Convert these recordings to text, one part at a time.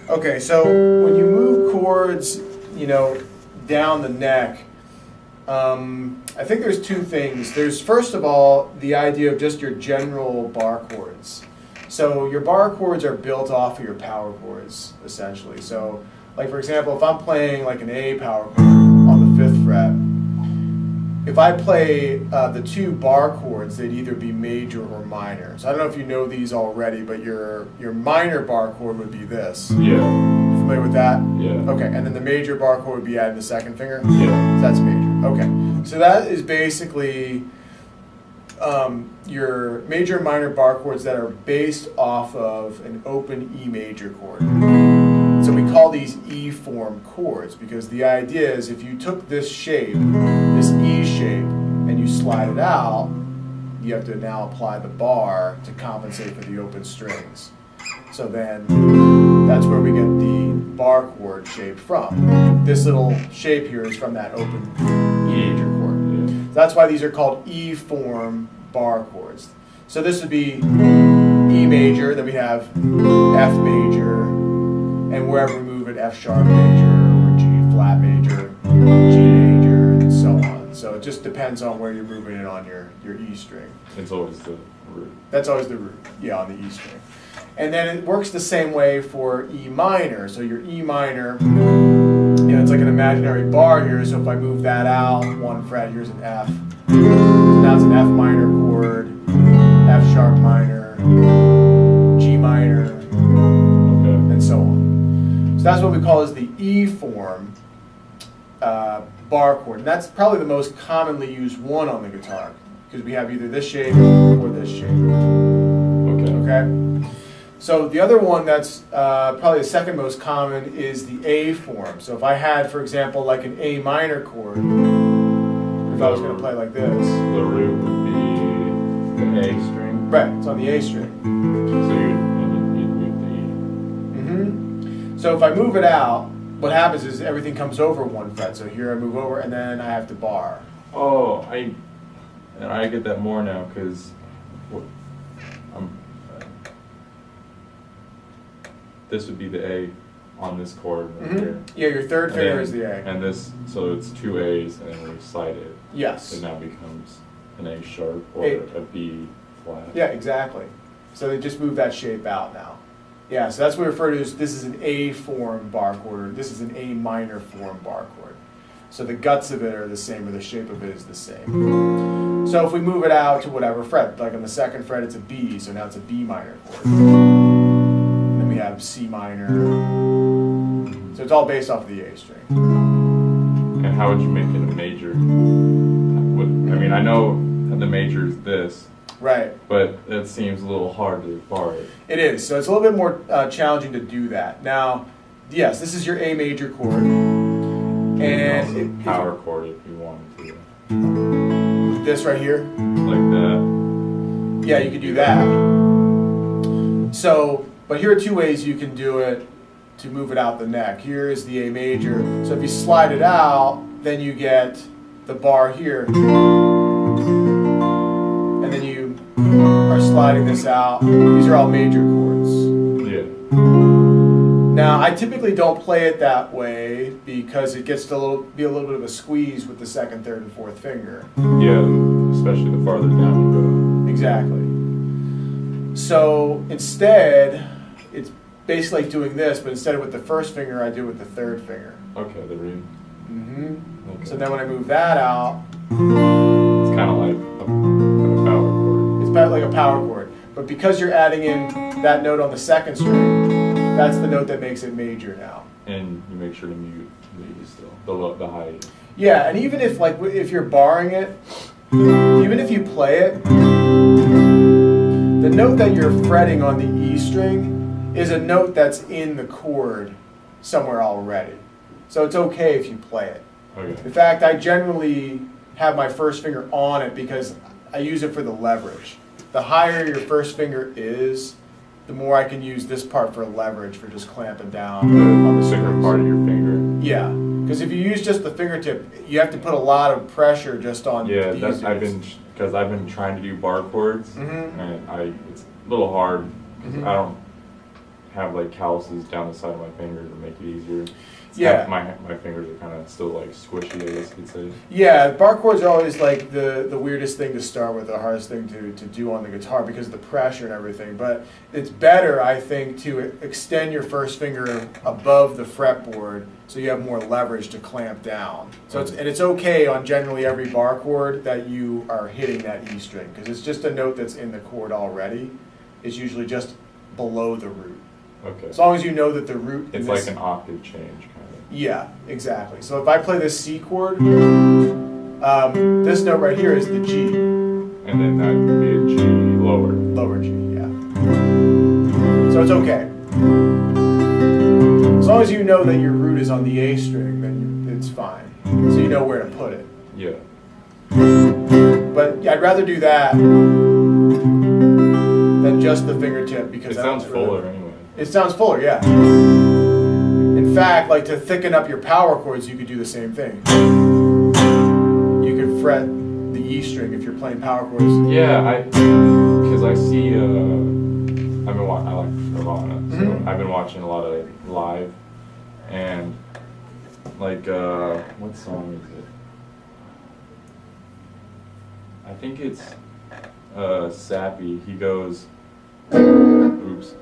Okay, so when you move chords, you know, down the neck, I think there's two things. There's, first of all, the idea of just your general bar chords. So your bar chords are built off of your power chords, essentially. So, like for example, if I'm playing like an A power chord on the 5th fret, if I play the two bar chords, they'd either be major or minor. So I don't know if you know these already, but your minor bar chord would be this. Yeah. Familiar with that? Yeah. Okay, and then the major bar chord would be adding the second finger? Yeah. So that's major. Okay, so that is basically your major and minor bar chords that are based off of an open E major chord. So we call these E form chords because the idea is if you took this shape, this E shape, and you slide it out, you have to now apply the bar to compensate for the open strings. So then that's where we get the bar chord shape from. This little shape here is from that open E major chord. Yeah. That's why these are called E form bar chords. So this would be E major, then we have F major, and wherever we move it, F sharp major, or G flat major, G major, and so on. So it just depends on where you're moving it on your E string. It's always the root. That's always the root, yeah, on the E string. And then it works the same way for E minor. So your E minor, you know, it's like an imaginary bar here. So if I move that out, 1 fret, here's an F. So now it's an F minor chord, F sharp minor, G minor, Okay. and so on. So that's what we call as the E form bar chord. And that's probably the most commonly used one on the guitar because we have either this shape or this shape. Okay. Okay? So the other one that's probably the second most common is the A form. So if I had, for example, like an A minor chord, if I was going to play like this. The root would be the A string. Right, it's on the A string. So you'd move the E. So if I move it out, what happens is everything comes over 1 fret. So here I move over and then I have to bar. Oh, I get that more now because this would be the A on this chord right here. Yeah, your third finger is the A. And this, so it's 2 A's and then we slide it. Yes. It now becomes an A sharp or a B flat. Yeah, exactly. So they just move that shape out now. Yeah, so that's what we refer to as this is an A form bar chord, or this is an A minor form bar chord. So the guts of it are the same, or the shape of it is the same. So if we move it out to whatever fret, like on the 2nd fret it's a B, so now it's a B minor chord. And then we have C minor. So it's all based off of the A string. And how would you make it a major? I mean, I know the major is this. Right. But it seems a little hard to bar it. It is. So it's a little bit more challenging to do that. Now, yes, this is your A major chord. And power chord if you wanted to. This right here? Like that. Yeah, you could do that. So, but here are 2 ways you can do it to move it out the neck. Here is the A major. So if you slide it out, then you get the bar here. And then you are sliding this out. These are all major chords. Yeah. Now, I typically don't play it that way because it gets to be a little bit of a squeeze with the 2nd, 3rd, and 4th finger. Yeah, especially the farther down you Exactly. So instead, it's basically like doing this, but instead of with the 1st finger, I do it with the 3rd finger. go. Okay, the root. Okay. So then when I move that out, it's kind of like a power chord. it's about like a power chord. But because you're adding in that note on the 2nd string, that's the note that makes it major now. And you make sure to mute the E still, the high E. Yeah, and even if you're barring it, even if you play it, the note that you're fretting on the E string is a note that's in the chord somewhere already. So it's okay if you play it. Okay. In fact, I generally have my 1st finger on it because I use it for the leverage. The higher your 1st finger is, the more I can use this part for leverage for just clamping down on the thicker strings. part of your finger. Yeah, because if you use just the fingertip, you have to put a lot of pressure just on Yeah, these that's because I've been trying to do bar chords, and it's a little hard. 'Cause I don't have like calluses down the side of my finger to make it easier. Yeah. My fingers are kind of still like squishy, I guess you could say. Yeah, bar chords are always like the weirdest thing to start with, the hardest thing to do on the guitar because of the pressure and everything. But it's better, I think, to extend your first finger above the fretboard so you have more leverage to clamp down. So it's okay on generally every bar chord that you are hitting that E string because it's just a note that's in the chord already. It's usually just below the root. Okay. As long as you know that the root It's like an octave change, kind of. Yeah, exactly. So if I play this C chord, this note right here is the G. And then that would be a G lower. Lower G, yeah. So it's okay. As long as you know that your root is on the A string, then it's fine. So you know where to put it. Yeah. But I'd rather do that than just the fingertip because It sounds fuller anyway. It sounds fuller, yeah. In fact, like to thicken up your power chords, you could do the same thing. You could fret the E string if you're playing power chords. Yeah, because I see, I like Nirvana, so I've been watching a lot of live, and like, what song is it? I think it's Sappy. He goes, oops.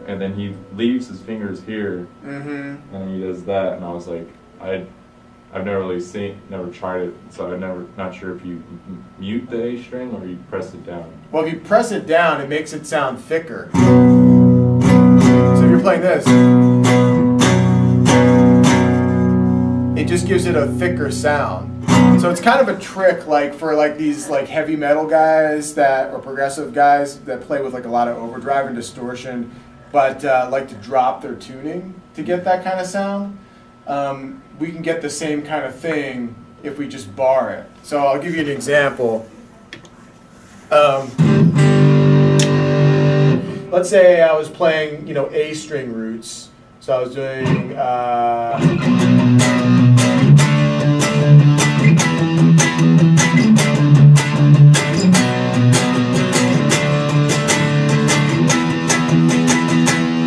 And then he leaves his fingers here, and he does that. And I was like, I've never really never tried it, so I'm not sure if you mute the A string or you press it down. Well, if you press it down, it makes it sound thicker. So if you're playing this, it just gives it a thicker sound. So it's kind of a trick, like for like these like heavy metal guys or progressive guys that play with like a lot of overdrive and distortion, but like to drop their tuning to get that kind of sound. We can get the same kind of thing if we just bar it. So I'll give you an example. Let's say I was playing, A string roots. So I was doing.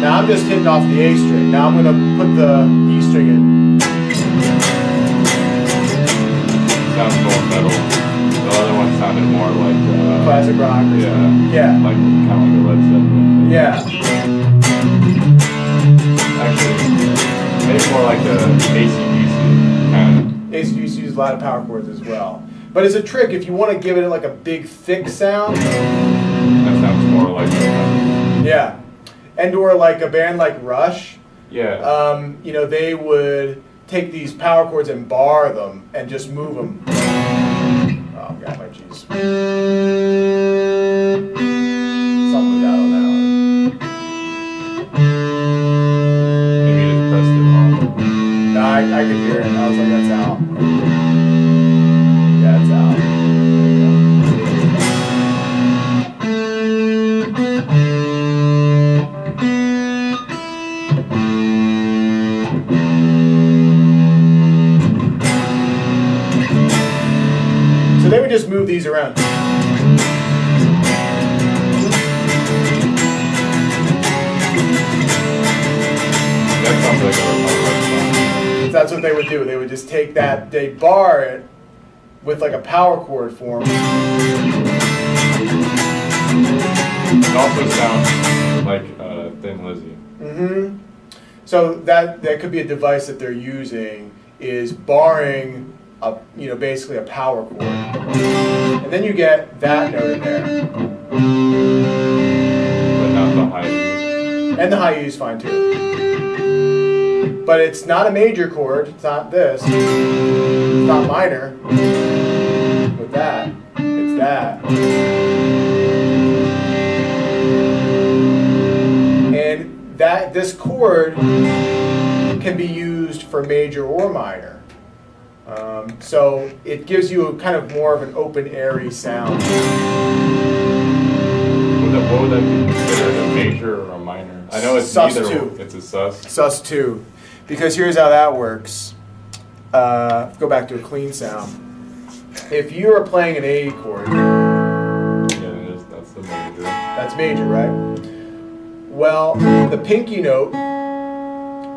Now I'm just hitting off the A string. Now I'm going to put the E string in. Sounds more metal. The other one sounded more like Classic rock. Yeah. Like kind of like a Led Zeppelin. Yeah. Actually, maybe more like the AC/DC kind of. AC/DC uses a lot of power chords as well. But it's a trick if you want to give it like a big thick sound. That sounds more like. Yeah. And or like a band like Rush. Yeah. They would take these power chords and bar them and just move them. Oh, God, my G's. Something like that on that one. Maybe you just pressed it wrong. No, I could hear it. I was like, that's out. Yeah, it's out. So they would just move these around. That sounds like a Rush song. That's what they would do. They would just take that, they bar it with like a power chord form. It also sounds like Thin Lizzy. So that could be a device that they're using is barring basically a power chord. And then you get that note in there. But not the high E. And the high E is fine too. But it's not a major chord. It's not this. It's not minor. With that, it's that. And this chord can be used for major or minor. So it gives you a kind of more of an open, airy sound. What would that be considered, a major or a minor? I know it's Sus neither. 2. It's a sus. Sus 2. Because here's how that works. Go back to a clean sound. If you are playing an A chord, Yeah, that's the major. that's major, right? Well, the pinky note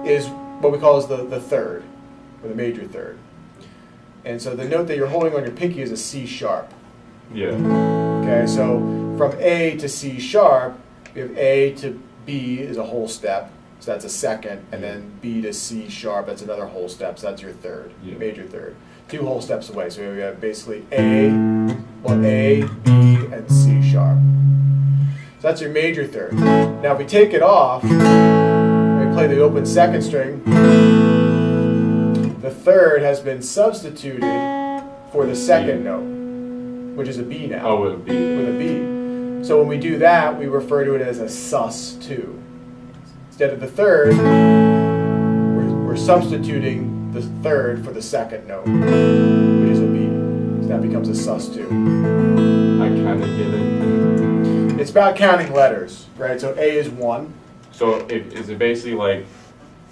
is what we call as the third, or the major third. And so the note that you're holding on your pinky is a C sharp. Yeah. Okay, so from A to C sharp, we have A to B is a whole step, so that's a second, and then B to C sharp, that's another whole step, so that's your third, major third. 2 whole steps away, so we have basically A, B, and C sharp. So that's your major third. Now if we take it off, and we play the open second string, the third has been substituted for the second note, which is a B now. Oh, with a B. With a B. So when we do that, we refer to it as a sus2. Instead of the third, we're substituting the third for the second note, which is a B. So that becomes a sus2. I kind of get it. It's about counting letters, right? So A is 1. So is it basically like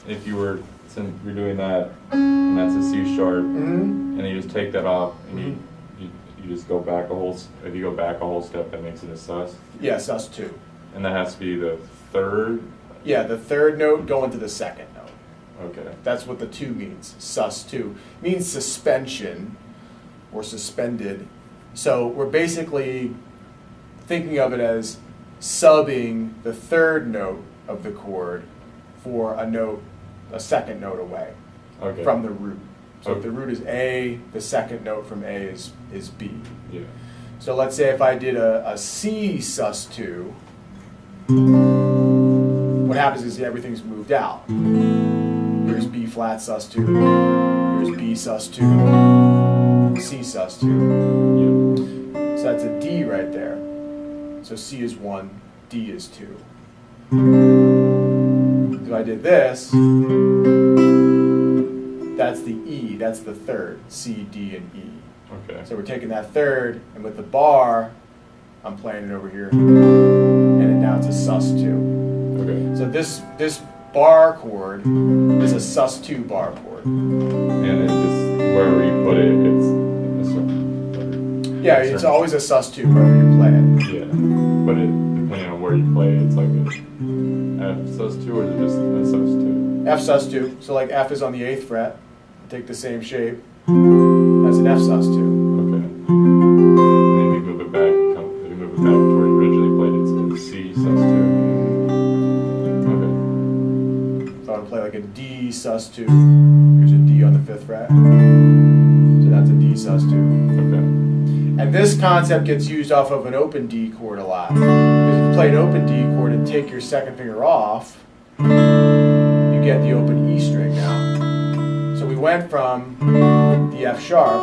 if you were, since we're doing that, and that's a C sharp, and then you just take that off, and you just go back a whole, if you go back a whole step, that makes it a sus? Yeah, sus2. And that has to be the third? Yeah, the third note going to the second note. Okay. That's what the 2 means, sus2. It means suspension, or suspended. So we're basically thinking of it as subbing the third note of the chord for a note, a second note away from the root. So if the root is A, the second note from A is B. Yeah. So let's say if I did a C sus2, what happens is everything's moved out. Here's B flat sus2, here's B sus2, C sus2. Yeah. So that's a D right there. So C is 1, D is 2. So I did this, that's the E, that's the third, C, D, and E. Okay. So we're taking that third, and with the bar, I'm playing it over here, and now it's a sus2. Okay. So this bar chord is a sus2 bar chord. And it just, wherever you put it, it's a sus. Yeah, it's always a sus2 wherever you play it. Yeah, but depending on where you play, it's like a F sus2 or is it just a sus2? F sus2. So like F is on the 8th fret. Take the same shape as an F sus2. Okay. And then you move it back. If you move it back to where you originally played it, it's a C sus2. Okay. So I would play like a D sus2. Here's a D on the 5th fret. So that's a D sus2. Okay. And this concept gets used off of an open D chord a lot. Because if you play an open D chord and take your second finger off, you get the open E string now. So we went from the F sharp,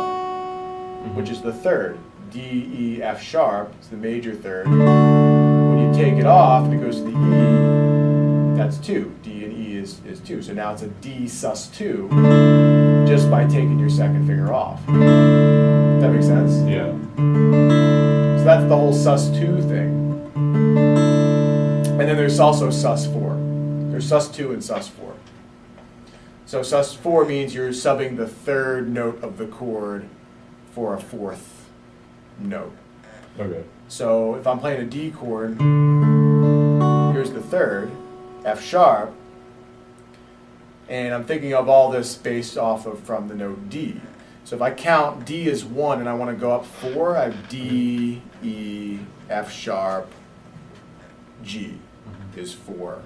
which is the third, D, E, F sharp, it's the major third. When you take it off and it goes to the E, that's 2. D and E is 2. So now it's a D sus2 just by taking your second finger off. Does that make sense? Yeah. So that's the whole sus2 thing. And then there's also sus4. There's sus2 and sus4. So sus4 means you're subbing the third note of the chord for a 4th note. Okay. So if I'm playing a D chord, here's the third, F sharp, and I'm thinking of all this based off of from the note D. So if I count D as 1 and I want to go up 4, I have D, E, F sharp, G is 4.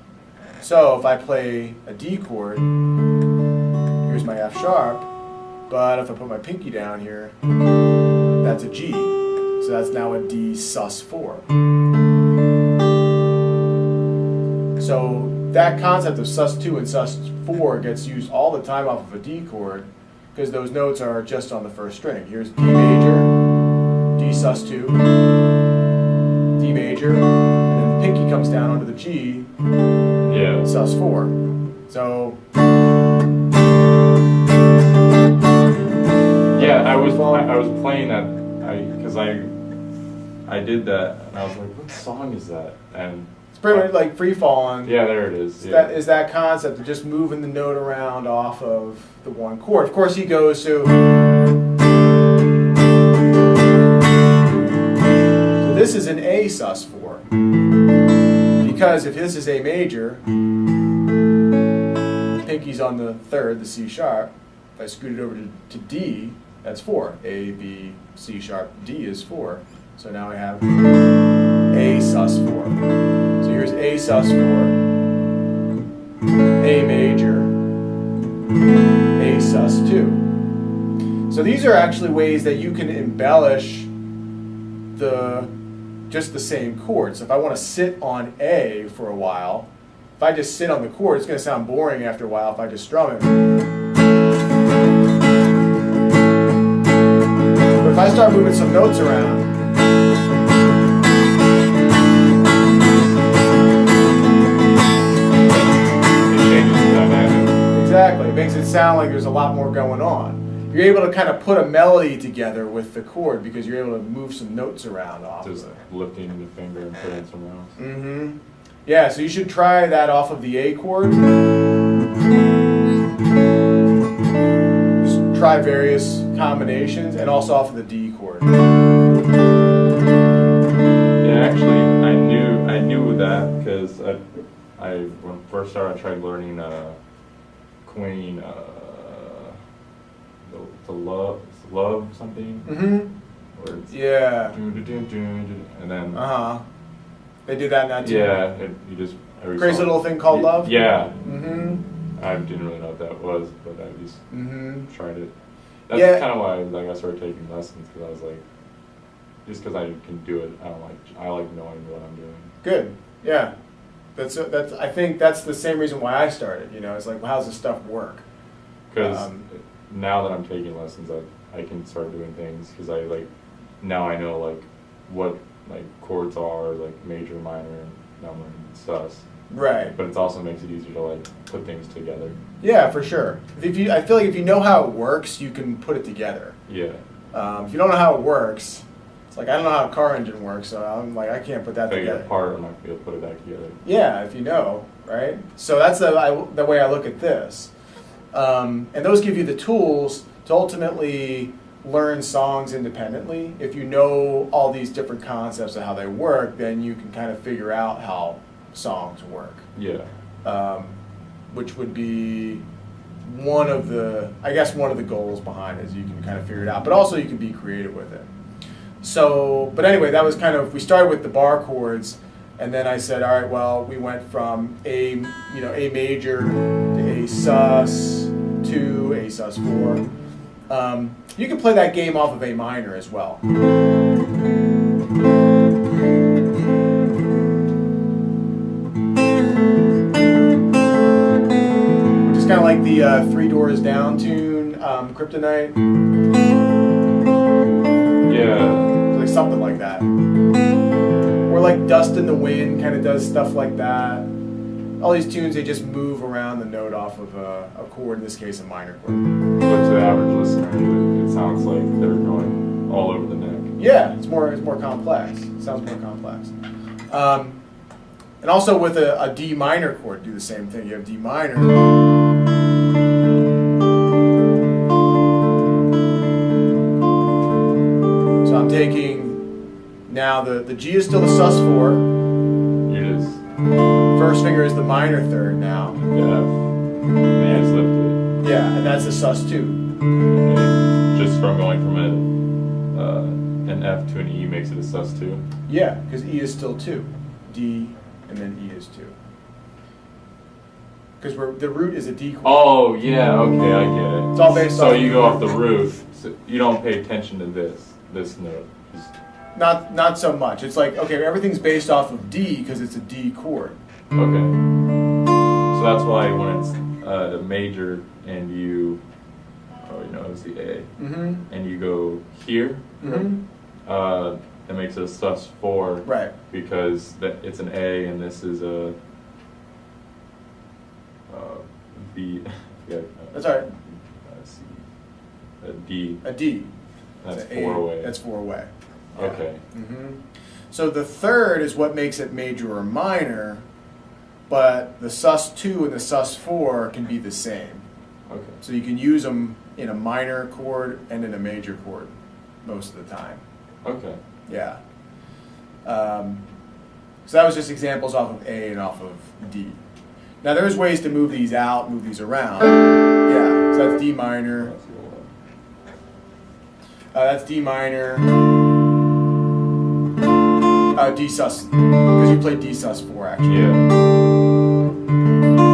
So if I play a D chord, here's my F sharp, but if I put my pinky down here, that's a G. So that's now a D sus4. So that concept of sus2 and sus4 gets used all the time off of a D chord because those notes are just on the first string. Here's D major, D sus2, D major, and then the pinky comes down onto the G, sus4. So yeah, I was playing that because I did that and I was like, what song is that? And it's pretty much like free falling. yeah, there it is. Yeah. That is that concept of just moving the note around off of the one chord. Of course, he goes to. So this is an A sus4 Because if this is A major, pinky's on the third, the C sharp. If I scoot it over to D, that's 4. A, B, C sharp, D is 4. So now I have A sus 4. So here's A sus 4, A major, A sus 2. So these are actually ways that you can embellish just the same chord. So if I want to sit on A for a while, if I just sit on the chord, it's going to sound boring after a while if I just strum it. But if I start moving some notes around, it changes the dynamic. exactly, it makes it sound like there's a lot more going on. You're able to kind of put a melody together with the chord because you're able to move some notes around off Just of it. lifting the finger and putting it somewhere else. Mm-hmm. Yeah, so you should try that off of the A chord. Just try various combinations, and also off of the D chord. Yeah, actually, I knew that because when I first started, I tried learning Queen. The love something. Mm-hmm. Where it's Yeah. and then They do that now too. yeah, you just every Crazy song- Little Thing Called Love? Yeah, Mm-hmm. I didn't really know what that was, but I just Mm-hmm. tried it. That's Yeah. kind of why I started taking lessons because I was like, just because I can do it, I like knowing what I'm doing. Good. Yeah. That's. I think that's the same reason why I started. You know, it's like, well, how's this stuff work? Because now that I'm taking lessons, I can start doing things because now I know what chords are, like major, minor, number, and sus. Right. But it also makes it easier to put things together. Yeah, for sure. I feel like if you know how it works, you can put it together. Yeah. If you don't know how it works, it's like I don't know how a car engine works, so I'm like I can't put that Take it together. apart, I'm not gonna be able to put it back together. Yeah, if you know, right? So that's the way I look at this. And those give you the tools to ultimately learn songs independently. If you know all these different concepts of how they work, then you can kind of figure out how songs work. Yeah. Which would be one of the goals behind it is you can kind of figure it out, but also you can be creative with it. So, but anyway, that was we started with the bar chords, and then I said, all right, well, we went from A major to A sus 2, A sus 4. You can play that game off of A minor as well. Which is kind of like the Three Doors Down tune, Kryptonite. Yeah. Like something like that. Or like Dust in the Wind kind of does stuff like that. All these tunes, they just move around the note off of a chord, in this case a minor chord. But to the average listener, it sounds like they're going all over the neck. Yeah, it's more complex. It sounds more complex. And also with a D minor chord, do the same thing. You have D minor. So I'm taking, now the G is still the sus 4. You just First finger is the minor third now. the F, and you just lift it. Yeah, and that's the sus 2. And just from going from an F to an E makes it a sus 2. Yeah, because E is still 2. D, and then E is 2. Because the root is a D chord. Oh yeah, okay, I get it. It's all based so off you the go root. off the root. So you don't pay attention to this note. Just, Not so much. It's like, okay, everything's based off of D because it's a D chord. okay. So that's why when it's the major and it's the A, Mm-hmm. and you go here, Mm-hmm. that makes it a sus 4. Right. Because it's an A and this is a B. Yeah, That's all right. C, a D. A D. That's It's a 4 A. away. That's 4 away. Okay. Mm-hmm. So the third is what makes it major or minor, but the sus 2 and the sus 4 can be the same. Okay. So you can use them in a minor chord and in a major chord most of the time. Okay. Yeah. So that was just examples off of A and off of D. Now there's ways to move these out, move these around. Yeah, so that's D minor. That's D minor. D sus, because you played D sus 4 actually. Yeah.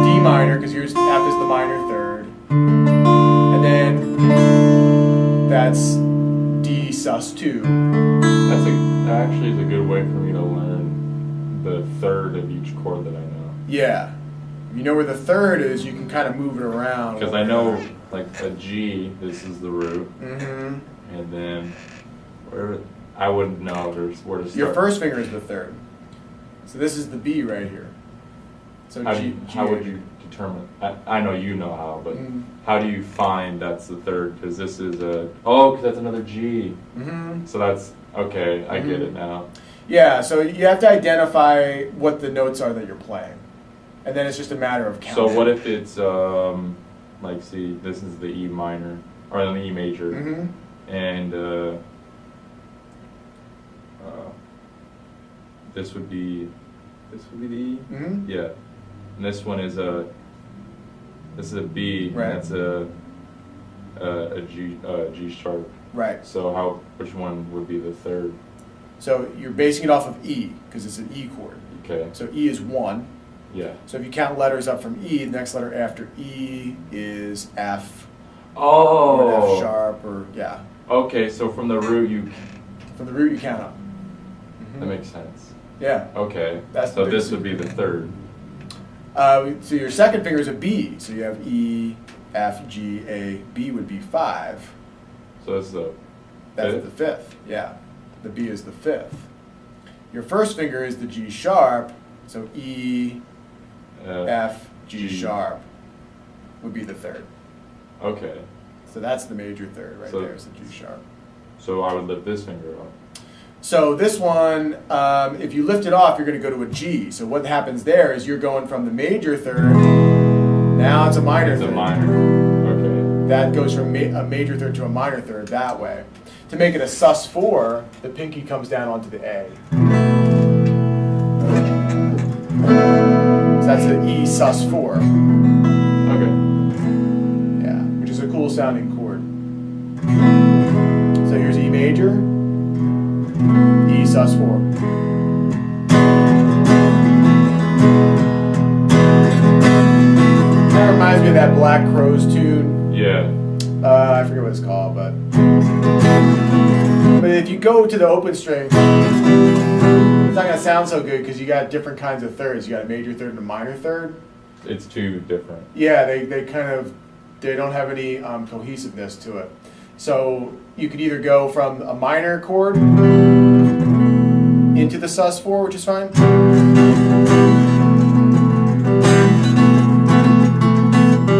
D minor, because yours F is the minor third. And then that's D sus 2. That actually is a good way for me to learn the third of each chord that I know. Yeah. If you know where the third is, you can kind of move it around. Because I know, like, a G, this is the root. Mm-hmm. And then, I wouldn't know where to start. Your first finger is the third. So this is the B right here. So how would you determine? I know you know how, but how do you find that's the third? Because this is because that's another G. Mm-hmm. So that's, okay, I get it now. Yeah, so you have to identify what the notes are that you're playing. And then it's just a matter of counting. So what if it's, like, see, this is the E minor, or the E major, and this would be the E? Yeah. And this one is this is a B, right. And that's a G sharp. Right. So which one would be the third? So you're basing it off of E, because it's an E chord. Okay. So E is 1. Yeah. So if you count letters up from E, the next letter after E is F. Oh. Or an F sharp, or yeah. Okay, so from the root you count up. That makes sense. Yeah. Okay. That's so this would be the third. So your second finger is a B. So you have E, F, G, A. B would be 5. So that's the That's fifth? the fifth. Yeah. The B is the fifth. Your first finger is the G sharp. So E, F, G sharp would be the third. Okay. So that's the major third right there is the G sharp. So I would lift this finger up. So this one, if you lift it off, you're going to go to a G. So what happens there is you're going from the major third, now it's a minor third. It's a minor. Okay. That goes from a major third to a minor third that way. To make it a sus 4, the pinky comes down onto the A. So that's an E sus 4. Okay. Yeah, which is a cool sounding chord. So here's E major, E sus 4. That reminds me of that Black Crowes tune. Yeah. I forget what it's called, but if you go to the open string, it's not going to sound so good because you got different kinds of thirds. You got a major third and a minor third. It's too different. Yeah, they don't have any cohesiveness to it. So you could either go from a minor chord into the sus 4, which is fine.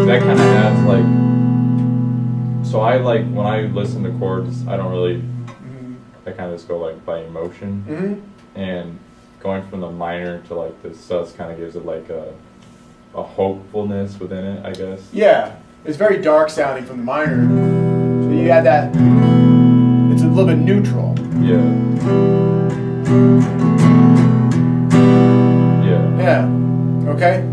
That kind of adds like. So I like when I listen to chords, I don't really. I kind of just go like by emotion, and going from the minor to like the sus kind of gives it like a hopefulness within it, I guess. Yeah, it's very dark sounding from the minor. So you add that. It's a little bit neutral. Yeah. Yeah. Yeah. Okay.